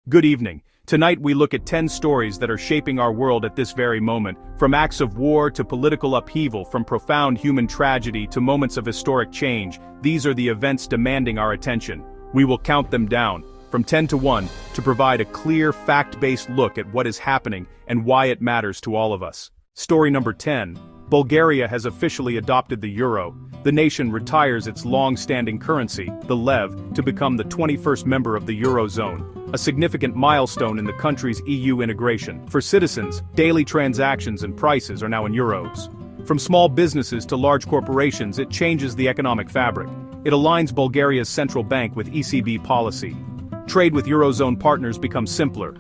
Good evening. Tonight we look at 10 stories that are shaping our world at this very moment, from acts of war to political upheaval, from profound human tragedy to moments of historic change. These are the events demanding our attention. We will count them down, from 10 to 1, to provide a clear, fact-based look at what is happening and why it matters to all of us. Story number 10. Bulgaria has officially adopted the euro. The nation retires its long-standing currency, the lev, to become the 21st member of the eurozone. A significant milestone in the country's EU integration. For citizens, daily transactions and prices are now in euros. From small businesses to large corporations, it changes the economic fabric. It aligns Bulgaria's central bank with ECB policy. Trade with eurozone partners becomes simpler.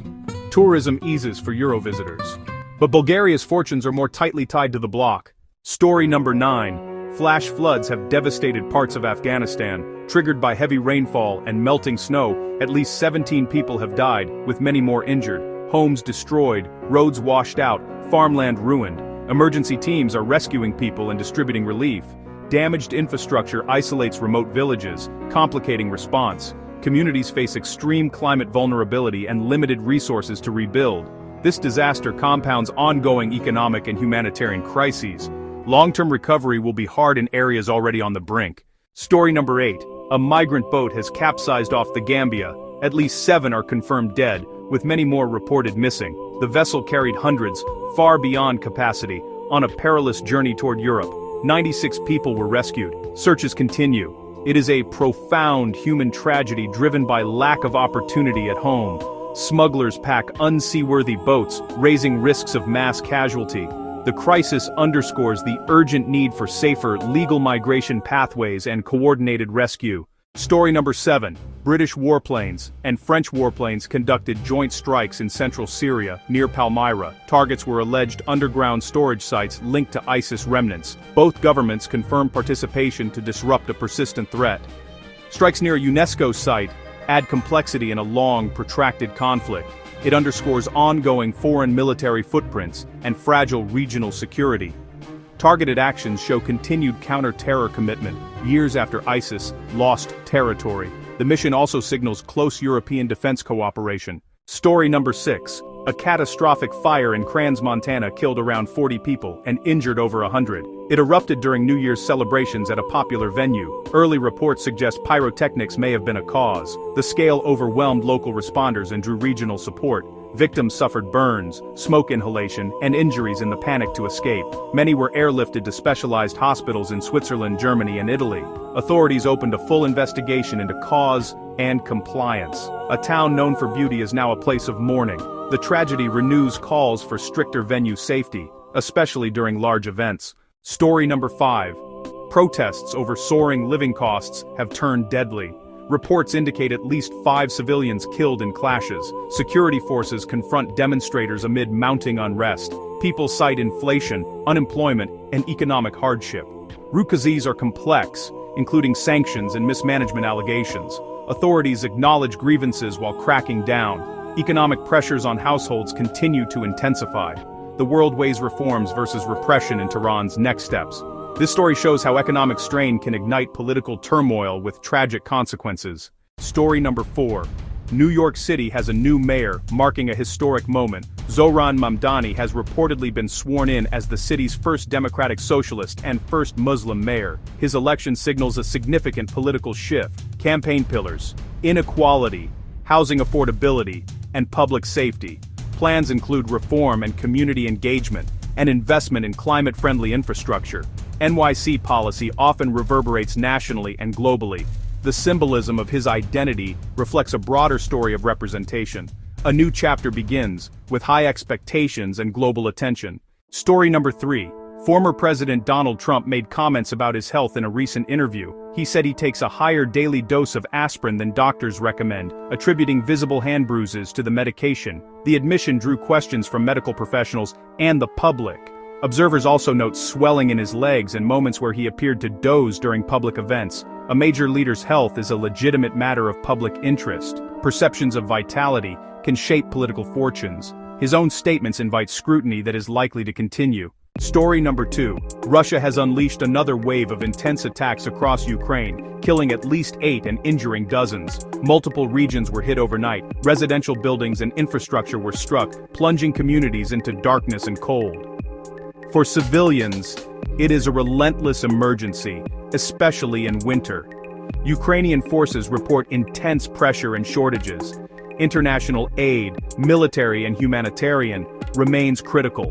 Tourism eases for euro visitors. But Bulgaria's fortunes are more tightly tied to the bloc. Story number 9. Flash floods have devastated parts of Afghanistan. Triggered by heavy rainfall and melting snow, at least 17 people have died, with many more injured. Homes destroyed, roads washed out, farmland ruined. Emergency teams are rescuing people and distributing relief. Damaged infrastructure isolates remote villages, complicating response. Communities face extreme climate vulnerability and limited resources to rebuild. This disaster compounds ongoing economic and humanitarian crises. Long-term recovery will be hard in areas already on the brink. Story number 8. A migrant boat has capsized off the Gambia. At least 7 are confirmed dead, with many more reported missing. The vessel carried hundreds, far beyond capacity, on a perilous journey toward Europe. 96 people were rescued. Searches continue. It is a profound human tragedy driven by lack of opportunity at home. Smugglers pack unseaworthy boats, raising risks of mass casualty. The crisis underscores the urgent need for safer, legal migration pathways and coordinated rescue. Story number 7. British warplanes and French warplanes conducted joint strikes in central Syria, near Palmyra. Targets were alleged underground storage sites linked to ISIS remnants. Both governments confirmed participation to disrupt a persistent threat. Strikes near a UNESCO site add complexity in a long, protracted conflict. It underscores ongoing foreign military footprints and fragile regional security. Targeted actions show continued counter-terror commitment, years after ISIS lost territory. The mission also signals close European defense cooperation. Story number 6. A catastrophic fire in Crans, Montana killed around 40 people and injured over 100. It erupted during New Year's celebrations at a popular venue. Early reports suggest pyrotechnics may have been a cause. The scale overwhelmed local responders and drew regional support. Victims suffered burns, smoke inhalation, and injuries in the panic to escape. Many were airlifted to specialized hospitals in Switzerland, Germany, and Italy. Authorities opened a full investigation into cause and compliance. A town known for beauty is now a place of mourning. The tragedy renews calls for stricter venue safety, especially during large events. Story number 5. Protests over soaring living costs have turned deadly. Reports indicate at least 5 civilians killed in clashes. Security forces confront demonstrators amid mounting unrest. People cite inflation, unemployment, and economic hardship. Root causes are complex, including sanctions and mismanagement allegations. Authorities acknowledge grievances while cracking down. Economic pressures on households continue to intensify. The world weighs reforms versus repression in Tehran's next steps. This story shows how economic strain can ignite political turmoil with tragic consequences. Story number 4. New York City has a new mayor, marking a historic moment. Zohran Mamdani has reportedly been sworn in as the city's first democratic socialist and first Muslim mayor. His election signals a significant political shift. Campaign pillars: inequality, housing affordability, and public safety. Plans include reform and community engagement, and investment in climate-friendly infrastructure. NYC policy often reverberates nationally and globally. The symbolism of his identity reflects a broader story of representation. A new chapter begins, with high expectations and global attention. Story number 3. Former President Donald Trump made comments about his health in a recent interview. He said he takes a higher daily dose of aspirin than doctors recommend, attributing visible hand bruises to the medication. The admission drew questions from medical professionals and the public. Observers also note swelling in his legs and moments where he appeared to doze during public events. A major leader's health is a legitimate matter of public interest. Perceptions of vitality can shape political fortunes. His own statements invite scrutiny that is likely to continue. Story number 2. Russia has unleashed another wave of intense attacks across Ukraine, killing at least 8 and injuring dozens. Multiple regions were hit overnight, residential buildings and infrastructure were struck, plunging communities into darkness and cold. For civilians, it is a relentless emergency, especially in winter. Ukrainian forces report intense pressure and shortages. International aid, military and humanitarian, remains critical.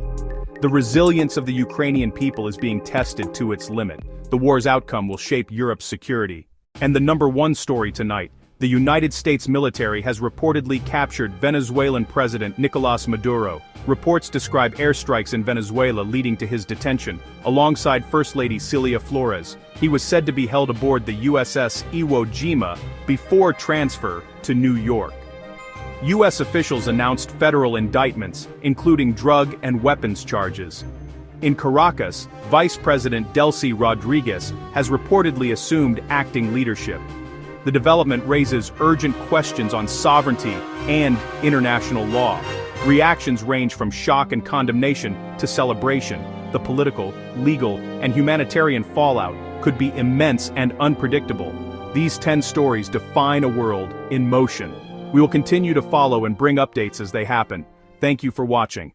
The resilience of the Ukrainian people is being tested to its limit. The war's outcome will shape Europe's security. And the number 1 story tonight, the United States military has reportedly captured Venezuelan President Nicolás Maduro. Reports describe airstrikes in Venezuela leading to his detention, alongside First Lady Celia Flores. He was said to be held aboard the USS Iwo Jima before transfer to New York. U.S. officials announced federal indictments, including drug and weapons charges. In Caracas, Vice President Delcy Rodriguez has reportedly assumed acting leadership. The development raises urgent questions on sovereignty and international law. Reactions range from shock and condemnation to celebration. The political, legal, and humanitarian fallout could be immense and unpredictable. These 10 stories define a world in motion. We will continue to follow and bring updates as they happen. Thank you for watching.